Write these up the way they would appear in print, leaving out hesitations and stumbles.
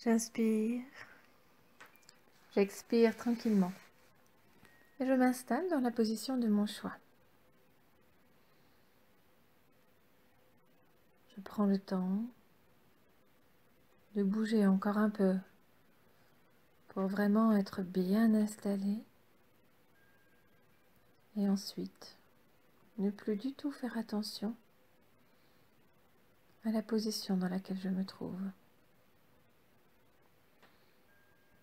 J'inspire, j'expire tranquillement et je m'installe dans la position de mon choix. Je prends le temps de bouger encore un peu pour vraiment être bien installé et ensuite ne plus du tout faire attention à la position dans laquelle je me trouve.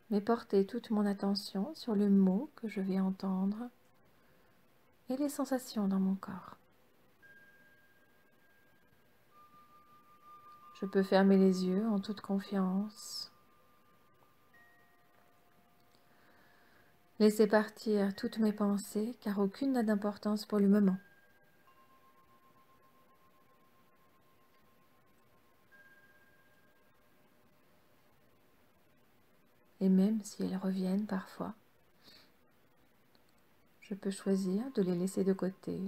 Mais porter toute mon attention sur le mot que je vais entendre et les sensations dans mon corps. Je peux fermer les yeux en toute confiance. Laisser partir toutes mes pensées car aucune n'a d'importance pour le moment. Et même si elles reviennent parfois, je peux choisir de les laisser de côté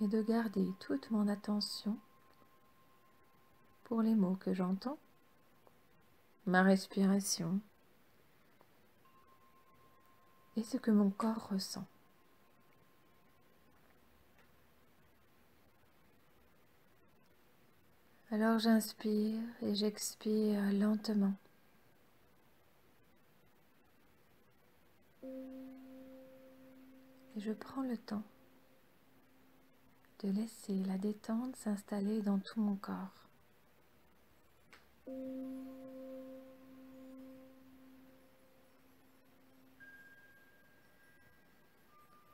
et de garder toute mon attention pour les mots que j'entends, ma respiration et ce que mon corps ressent. Alors j'inspire et j'expire lentement. Et je prends le temps de laisser la détente s'installer dans tout mon corps.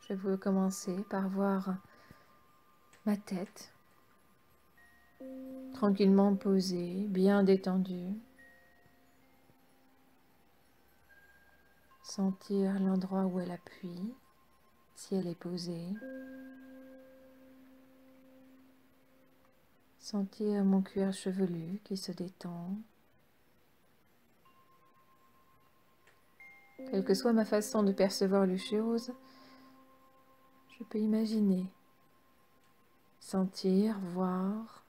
Je veux commencer par voir ma tête tranquillement posée, bien détendue. Sentir l'endroit où elle appuie, si elle est posée. Sentir mon cuir chevelu qui se détend. Quelle que soit ma façon de percevoir les choses, je peux imaginer, sentir, voir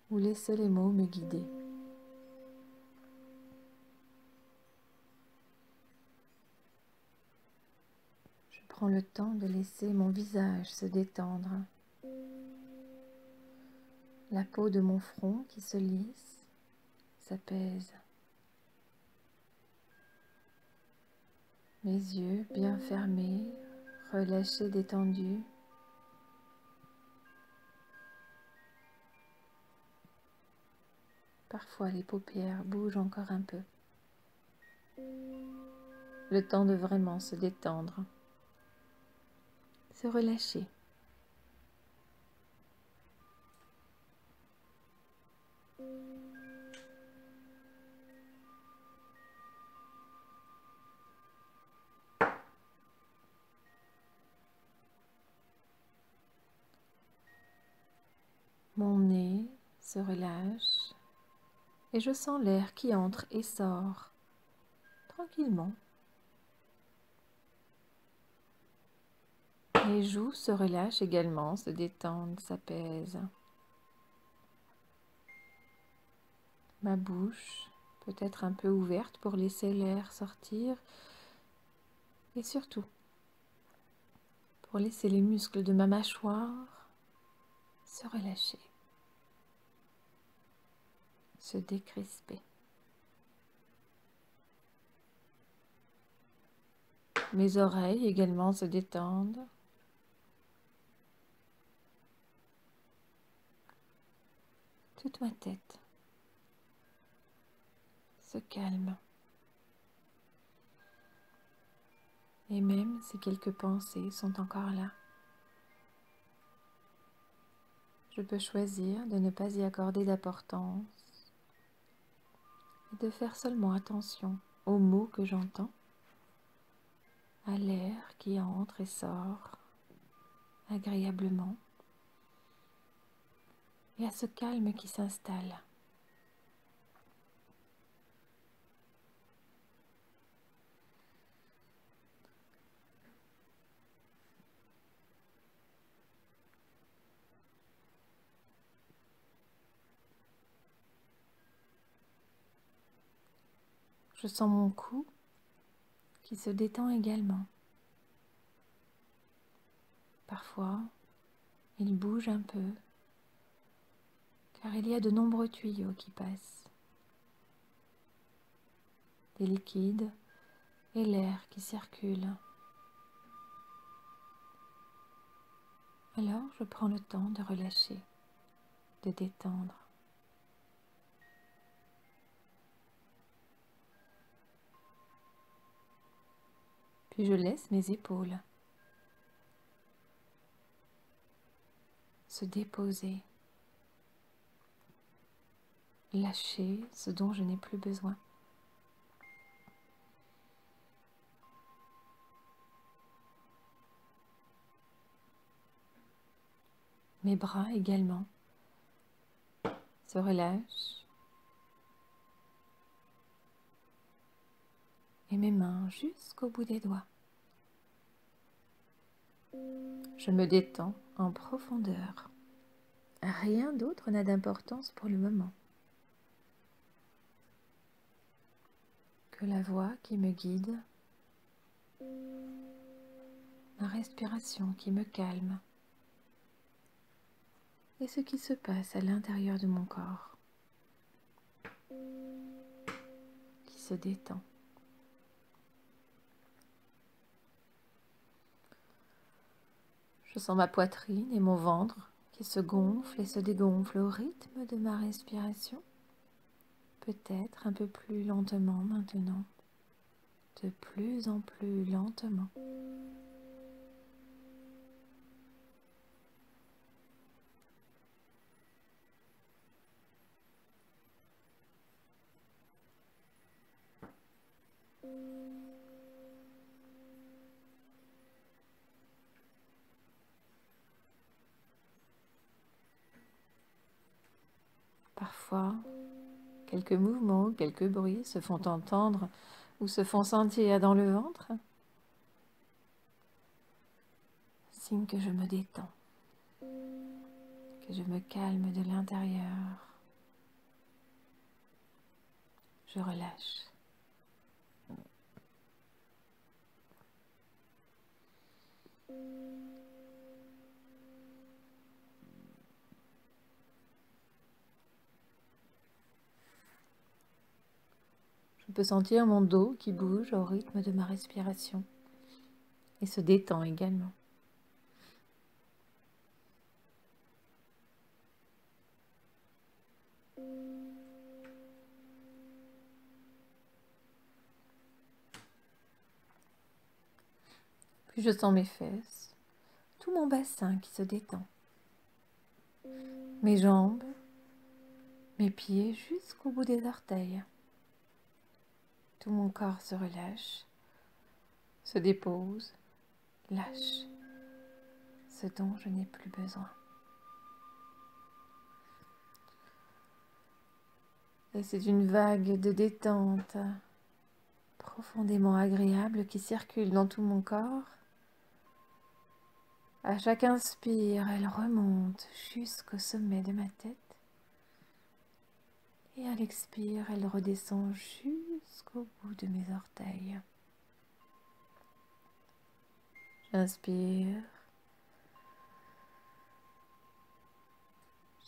ou laisser les mots me guider. Je prends le temps de laisser mon visage se détendre. La peau de mon front qui se lisse, s'apaise. Mes yeux bien fermés, relâchés, détendus. Parfois les paupières bougent encore un peu. Le temps de vraiment se détendre, se relâcher. Mon nez se relâche et je sens l'air qui entre et sort tranquillement. Les joues se relâchent également, se détendent, s'apaisent. Ma bouche peut être un peu ouverte pour laisser l'air sortir et surtout pour laisser les muscles de ma mâchoire se relâcher, se décrisper. Mes oreilles également se détendent. Toute ma tête se calme. Et même si quelques pensées sont encore là, je peux choisir de ne pas y accorder d'importance et de faire seulement attention aux mots que j'entends, à l'air qui entre et sort agréablement et à ce calme qui s'installe. Je sens mon cou qui se détend également. Parfois, il bouge un peu, car il y a de nombreux tuyaux qui passent. Des liquides et l'air qui circule. Alors, je prends le temps de relâcher, de détendre. Puis je laisse mes épaules se déposer, lâcher ce dont je n'ai plus besoin. Mes bras également se relâchent et mes mains jusqu'au bout des doigts. Je me détends en profondeur. Rien d'autre n'a d'importance pour le moment que la voix qui me guide, ma respiration qui me calme et ce qui se passe à l'intérieur de mon corps qui se détend. Je sens ma poitrine et mon ventre qui se gonflent et se dégonflent au rythme de ma respiration, peut-être un peu plus lentement maintenant, de plus en plus lentement. Parfois, quelques mouvements, quelques bruits se font entendre ou se font sentir dans le ventre, signe que je me détends, que je me calme de l'intérieur. Je relâche. Je peux sentir mon dos qui bouge au rythme de ma respiration et se détend également. Puis je sens mes fesses, tout mon bassin qui se détend, mes jambes, mes pieds jusqu'au bout des orteils. Tout mon corps se relâche, se dépose, lâche ce dont je n'ai plus besoin. Et c'est une vague de détente profondément agréable qui circule dans tout mon corps. À chaque inspire, elle remonte jusqu'au sommet de ma tête. Et à l'expire, elle redescend jusqu'au bout de mes orteils. J'inspire.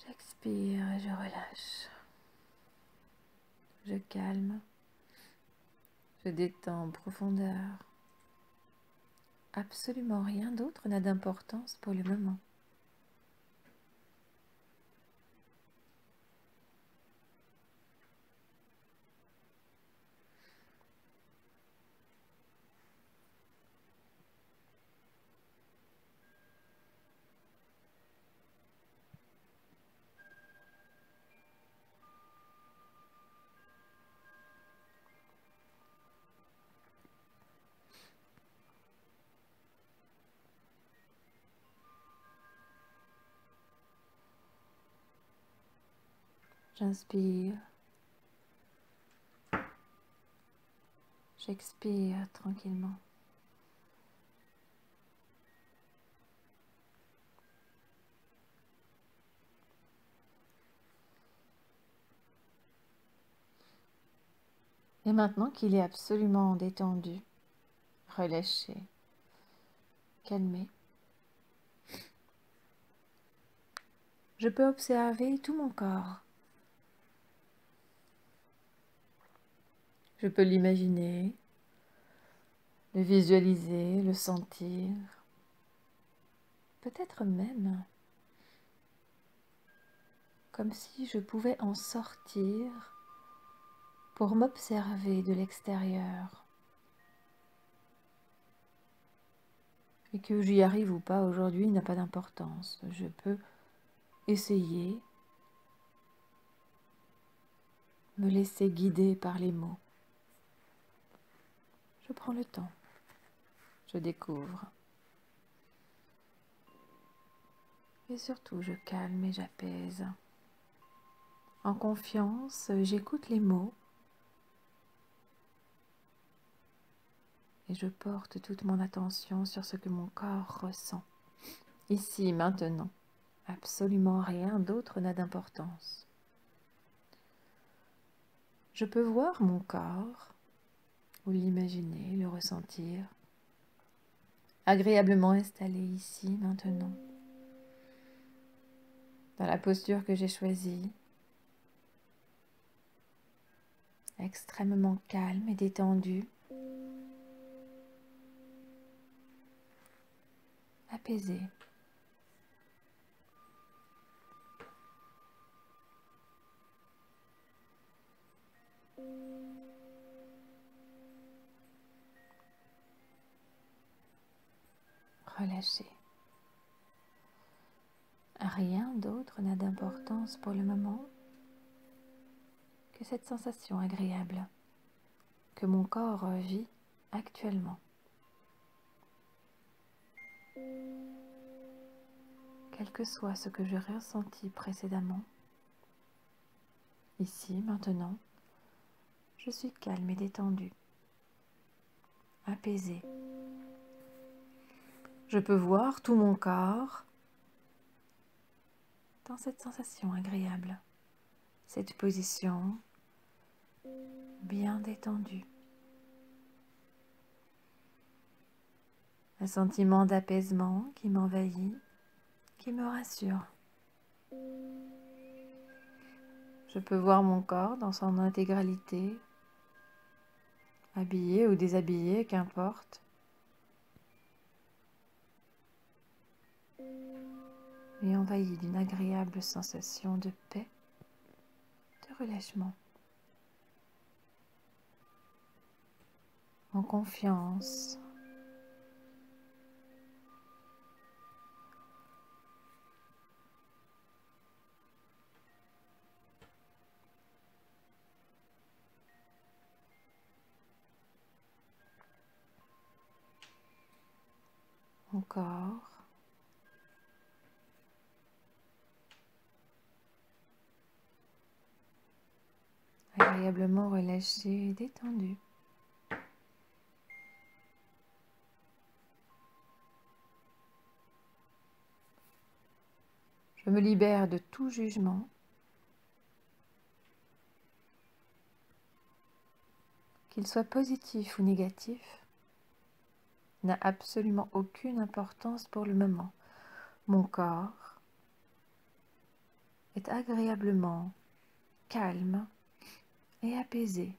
J'expire et je relâche. Je calme. Je détends en profondeur. Absolument rien d'autre n'a d'importance pour le moment. J'inspire. J'expire tranquillement. Et maintenant qu'il est absolument détendu, relâché, calmé, je peux observer tout mon corps. Je peux l'imaginer, le visualiser, le sentir, peut-être même comme si je pouvais en sortir pour m'observer de l'extérieur. Et que j'y arrive ou pas aujourd'hui n'a pas d'importance. Je peux essayer, me laisser guider par les mots. Je prends le temps, je découvre. Et surtout, je calme et j'apaise. En confiance, j'écoute les mots et je porte toute mon attention sur ce que mon corps ressent. Ici, maintenant, absolument rien d'autre n'a d'importance. Je peux voir mon corps, ou l'imaginer, le ressentir, agréablement installé ici, maintenant, dans la posture que j'ai choisie, extrêmement calme et détendu, apaisé. Relâché. Rien d'autre n'a d'importance pour le moment que cette sensation agréable que mon corps vit actuellement. Quel que soit ce que j'ai ressenti précédemment, ici, maintenant, je suis calme et détendue, apaisée. Je peux voir tout mon corps dans cette sensation agréable, cette position bien détendue. Un sentiment d'apaisement qui m'envahit, qui me rassure. Je peux voir mon corps dans son intégralité, habillé ou déshabillé, qu'importe. Et envahi d'une agréable sensation de paix, de relâchement. En confiance. Encore. Agréablement relâché et détendu. Je me libère de tout jugement, qu'il soit positif ou négatif, n'a absolument aucune importance pour le moment. Mon corps est agréablement calme et apaisé,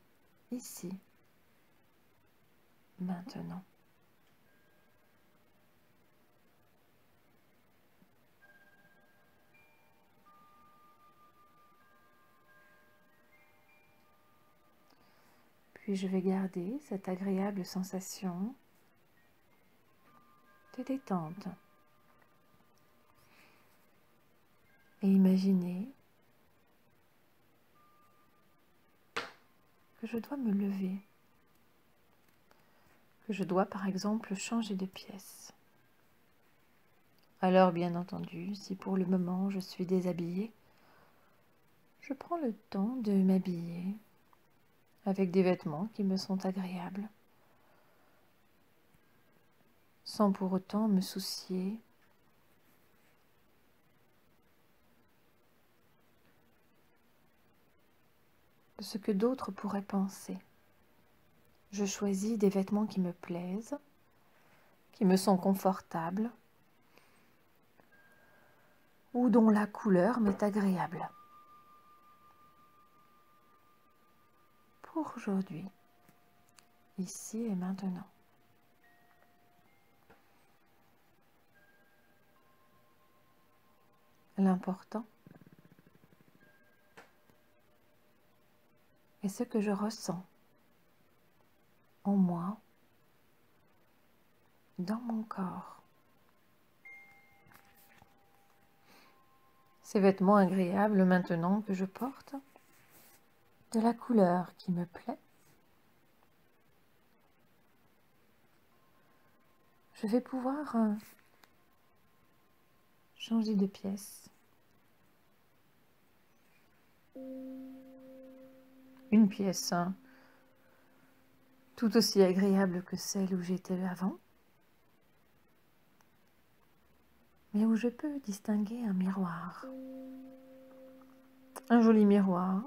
ici, maintenant. Puis je vais garder cette agréable sensation de détente. Et imaginer que je dois me lever, que je dois par exemple changer de pièce. Alors bien entendu, si pour le moment je suis déshabillée, je prends le temps de m'habiller avec des vêtements qui me sont agréables, sans pour autant me soucier de ce que d'autres pourraient penser. je choisis des vêtements qui me plaisent, qui me sont confortables ou dont la couleur m'est agréable. Pour aujourd'hui, ici et maintenant. L'important est ce que je ressens en moi, dans mon corps. Ces vêtements agréables maintenant que je porte, de la couleur qui me plaît, je vais pouvoir changer de pièce. Une pièce tout aussi agréable que celle où j'étais avant, mais où je peux distinguer un miroir. Un joli miroir,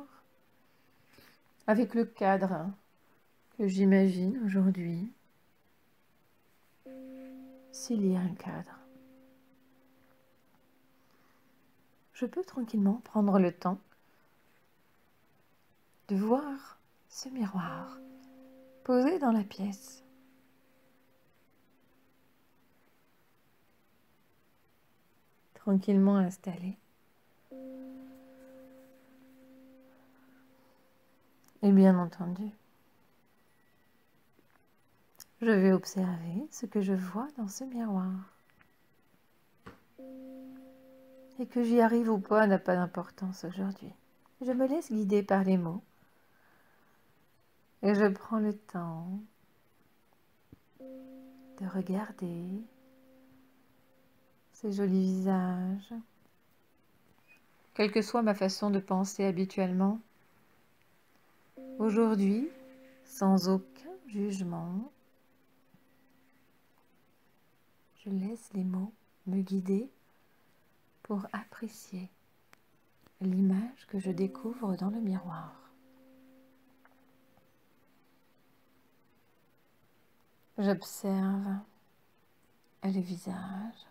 avec le cadre que j'imagine aujourd'hui, s'il y a un cadre. Je peux tranquillement prendre le temps de voir ce miroir posé dans la pièce. Tranquillement installé. Et bien entendu, je vais observer ce que je vois dans ce miroir. Et que j'y arrive ou pas n'a pas d'importance aujourd'hui. Je me laisse guider par les mots. Et je prends le temps de regarder ces jolis visages. Quelle que soit ma façon de penser habituellement, aujourd'hui, sans aucun jugement, je laisse les mots me guider pour apprécier l'image que je découvre dans le miroir. J'observe le visage,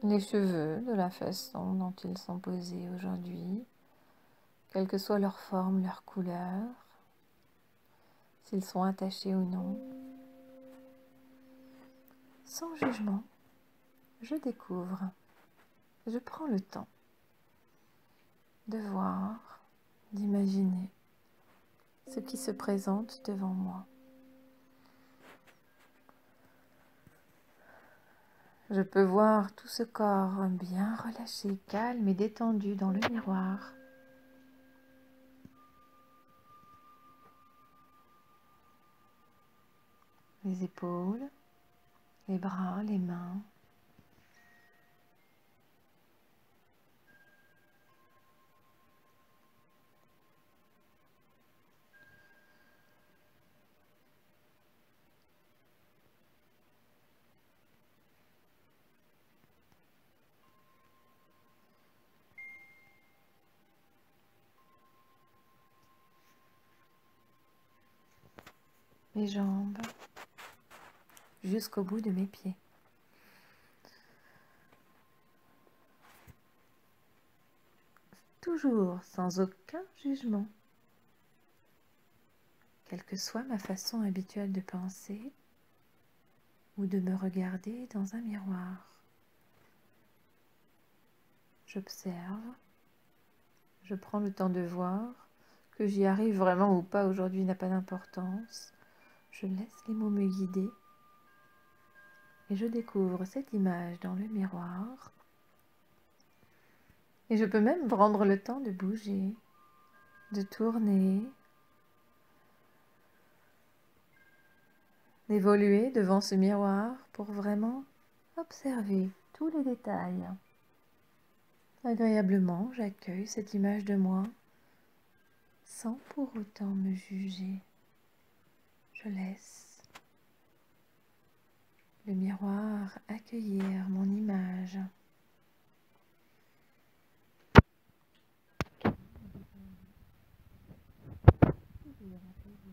les cheveux de la façon dont ils sont posés aujourd'hui, quelle que soit leur forme, leur couleur, s'ils sont attachés ou non. Sans jugement, je découvre, je prends le temps de voir, d'imaginer ce qui se présente devant moi. Je peux voir tout ce corps bien relâché, calme et détendu dans le miroir. Les épaules, les bras, les mains. Mes jambes jusqu'au bout de mes pieds. Toujours sans aucun jugement. Quelle que soit ma façon habituelle de penser ou de me regarder dans un miroir. J'observe, je prends le temps de voir, que j'y arrive vraiment ou pas aujourd'hui n'a pas d'importance. Je laisse les mots me guider et je découvre cette image dans le miroir. Et je peux même prendre le temps de bouger, de tourner, d'évoluer devant ce miroir pour vraiment observer tous les détails. Agréablement, j'accueille cette image de moi sans pour autant me juger. Je laisse le miroir accueillir mon image. Toujours apaisé.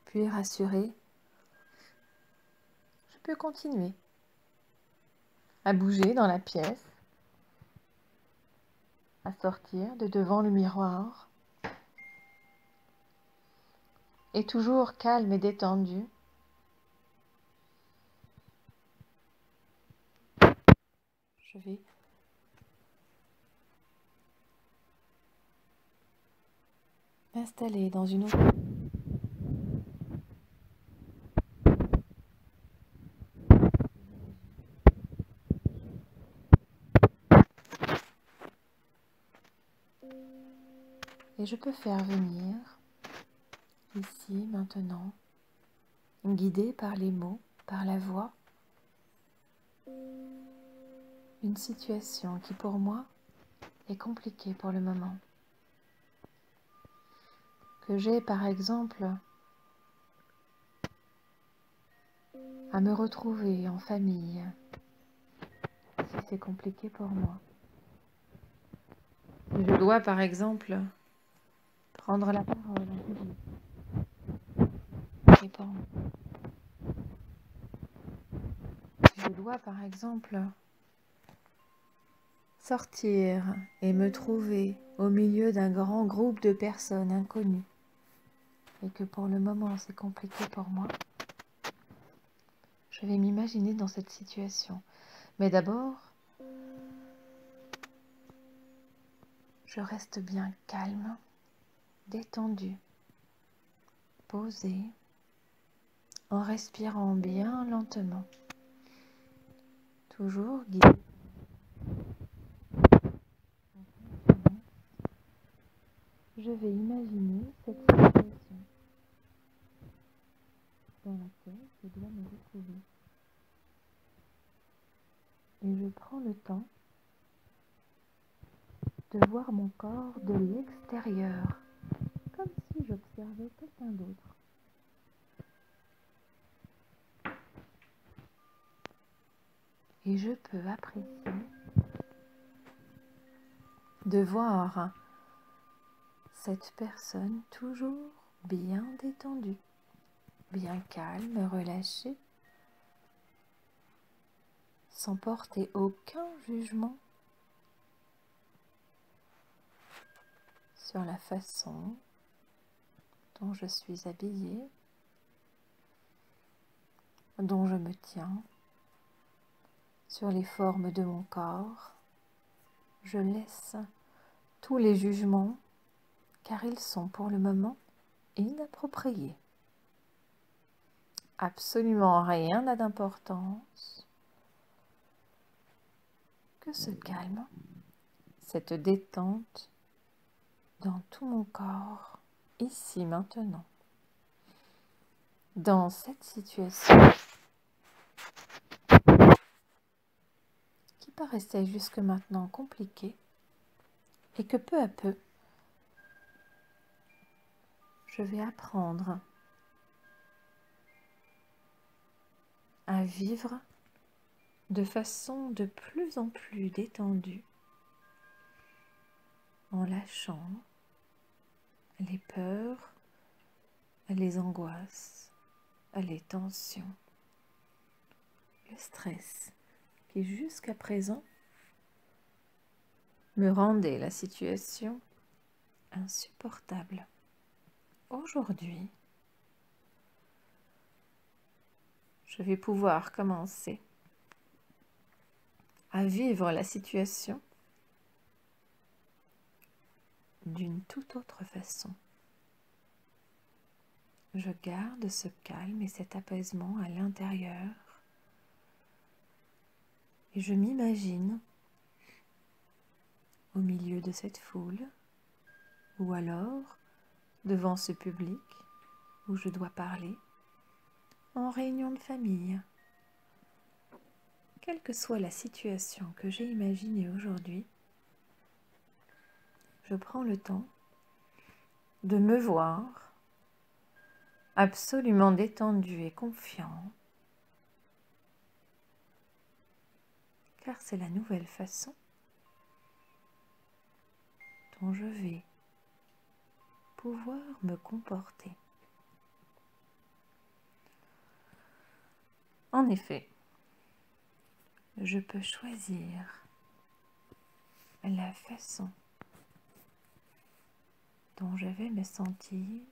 Puis rassurée, je peux continuer à bouger dans la pièce, à sortir de devant le miroir, et toujours calme et détendue. Je vais m'installer dans une autre. Et je peux faire venir, ici, maintenant, guidée par les mots, par la voix, une situation qui pour moi est compliquée pour le moment. Que j'ai par exemple à me retrouver en famille, si c'est compliqué pour moi. Si je dois par exemple prendre la parole en public, c'est pour moi. Si je dois par exemple sortir et me trouver au milieu d'un grand groupe de personnes inconnues, et que pour le moment c'est compliqué pour moi, je vais m'imaginer dans cette situation. Mais d'abord, je reste bien calme, détendue, posée, en respirant bien lentement. Toujours guidée. Je vais imaginer cette situation dans laquelle je dois me retrouver. Et je prends le temps de voir mon corps de l'extérieur, comme si j'observais quelqu'un d'autre. Et je peux apprécier de voir cette personne toujours bien détendue, bien calme, relâchée, sans porter aucun jugement sur la façon dont je suis habillée, dont je me tiens, sur les formes de mon corps. Je laisse tous les jugements, car ils sont pour le moment inappropriés. Absolument rien n'a d'importance que ce calme, cette détente dans tout mon corps, ici maintenant. Dans cette situation qui paraissait jusque maintenant compliquée et que peu à peu, je vais apprendre à vivre de façon de plus en plus détendue, en lâchant les peurs, les angoisses, les tensions, le stress qui jusqu'à présent me rendait la situation insupportable. Aujourd'hui, je vais pouvoir commencer à vivre la situation d'une toute autre façon. Je garde ce calme et cet apaisement à l'intérieur et je m'imagine au milieu de cette foule ou alors devant ce public où je dois parler en réunion de famille. Quelle que soit la situation que j'ai imaginée aujourd'hui, je prends le temps de me voir absolument détendu et confiant, car c'est la nouvelle façon dont je vais pouvoir me comporter. En effet, je peux choisir la façon dont je vais me sentir,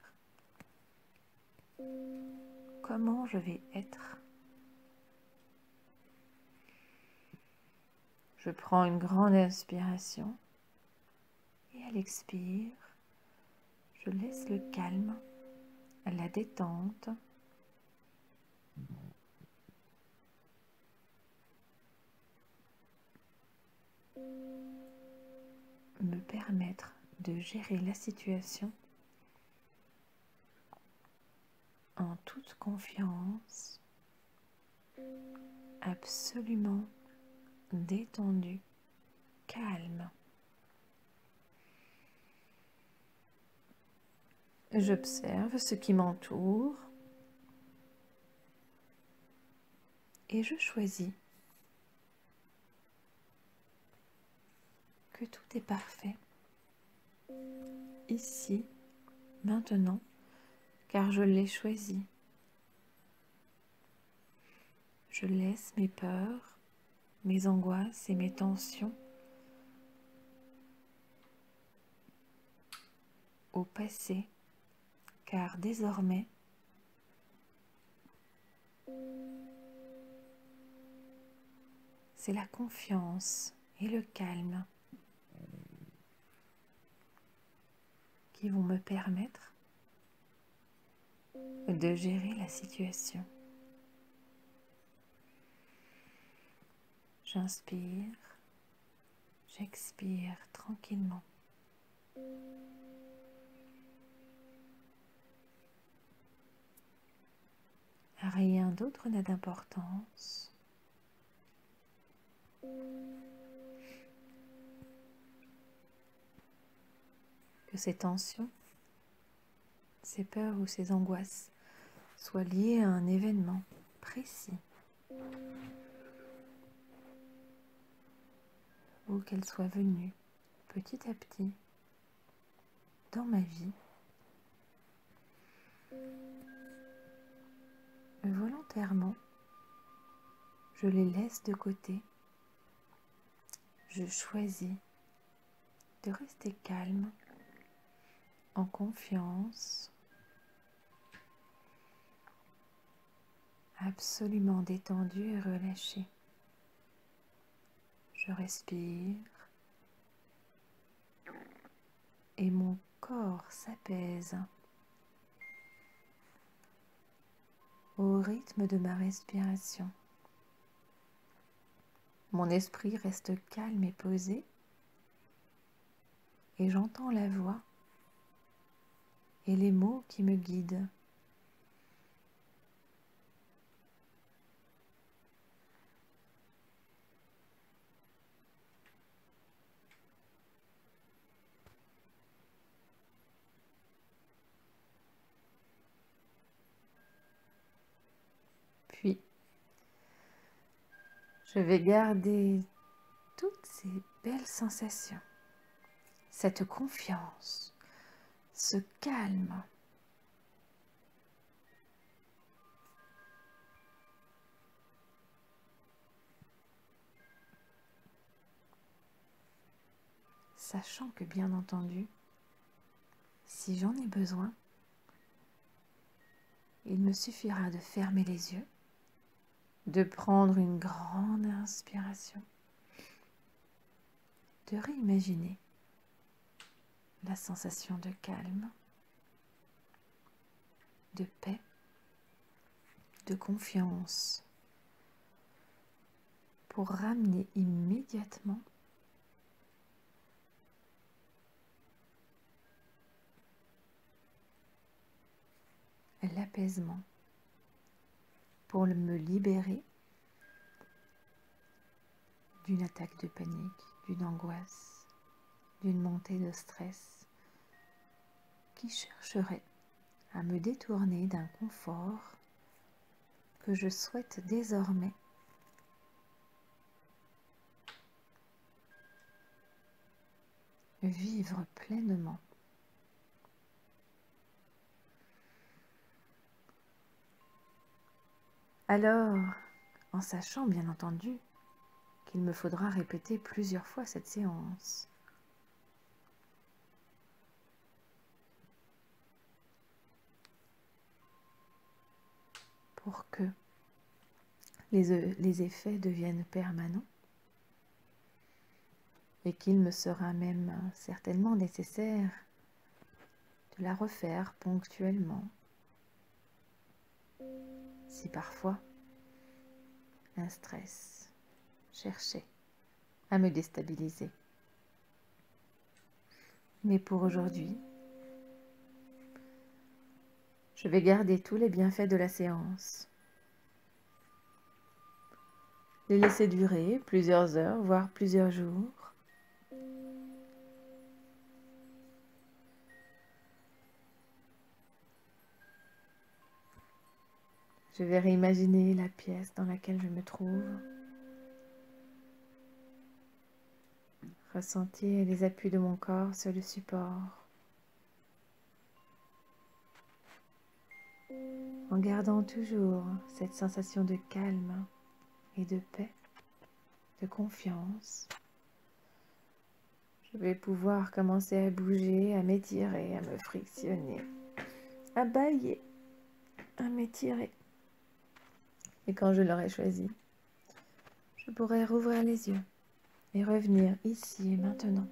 comment je vais être. Je prends une grande inspiration et à l'expire, je laisse le calme, la détente me permettre de gérer la situation en toute confiance, absolument détendu, calme. J'observe ce qui m'entoure et je choisis que tout est parfait, ici, maintenant, car je l'ai choisi. Je laisse mes peurs, mes angoisses et mes tensions au passé, car désormais, c'est la confiance et le calme qui vont me permettre de gérer la situation. J'inspire, j'expire tranquillement. Rien d'autre n'a d'importance. Que ces tensions, ces peurs ou ces angoisses soient liées à un événement précis ou qu'elles soient venues petit à petit dans ma vie, volontairement, je les laisse de côté. Je choisis de rester calme, en confiance, absolument détendu et relâché. Je respire et mon corps s'apaise au rythme de ma respiration. Mon esprit reste calme et posé et j'entends la voix et les mots qui me guident. Puis, je vais garder toutes ces belles sensations, cette confiance, ce calme. Sachant que, bien entendu, si j'en ai besoin, il me suffira de fermer les yeux, de prendre une grande inspiration, de réimaginer la sensation de calme, de paix, de confiance, pour ramener immédiatement l'apaisement, pour me libérer d'une attaque de panique, d'une angoisse, d'une montée de stress qui chercherait à me détourner d'un confort que je souhaite désormais vivre pleinement. Alors, en sachant bien entendu qu'il me faudra répéter plusieurs fois cette séance, pour que les effets deviennent permanents et qu'il me sera même certainement nécessaire de la refaire ponctuellement si parfois un stress cherchait à me déstabiliser. Mais pour aujourd'hui, je vais garder tous les bienfaits de la séance, les laisser durer plusieurs heures, voire plusieurs jours. Je vais réimaginer la pièce dans laquelle je me trouve, ressentir les appuis de mon corps sur le support, en gardant toujours cette sensation de calme et de paix, de confiance. Je vais pouvoir commencer à bouger, à m'étirer, à me frictionner, à bâiller, à m'étirer. Et quand je l'aurai choisi, je pourrai rouvrir les yeux et revenir ici et maintenant.